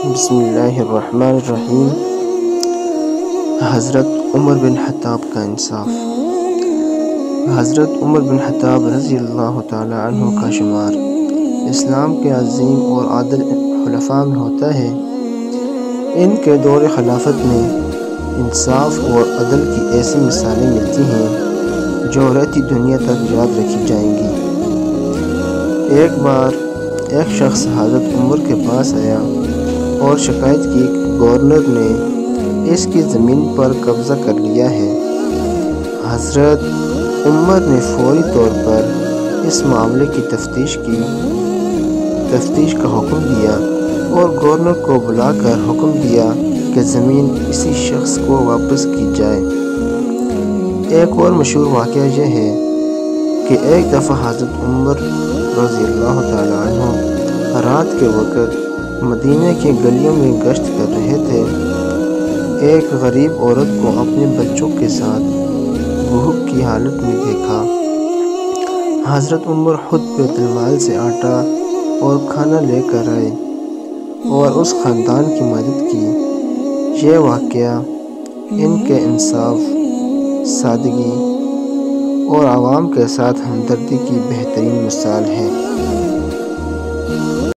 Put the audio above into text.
بسم اللہ الرحمن الرحیم۔ حضرت عمر بن خطاب کا انصاف۔ حضرت عمر بن خطاب رضی اللہ تعالی عنہ کا شمار اسلام کے عظیم اور عادل خلفاء میں ہوتا ہے۔ ان کے دور خلافت میں انصاف اور عدل کی ایسی مثالیں ملتی ہیں جو رہتی دنیا تک یاد رکھی جائیں گی۔ ایک بار ایک شخص حضرت عمر کے پاس آیا اور شکایت کی کہ گورنر نے اس کی زمین پر قبضہ کر لیا ہے۔ حضرت عمر نے فوری طور پر اس معاملے کی تفتیش کا حکم دیا اور گورنر کو بلا کر حکم دیا کہ زمین اسی شخص کو واپس کی جائے۔ ایک اور مشہور واقعہ یہ ہے کہ ایک دفعہ حضرت عمر رضی اللہ تعالی عنہ رات کے وقت مدینہ کی گلیوں میں گشت کر رہے تھے۔ ایک غریب عورت کو اپنے بچوں کے ساتھ بھوک کی حالت میں دیکھا۔ حضرت عمر خود بیت المال سے آٹا اور کھانا لے کر آئے اور اس خاندان کی مدد کی۔ یہ واقعہ ان کے انصاف، سادگی اور عوام کے ساتھ ہمدردی کی بہترین مثال ہے۔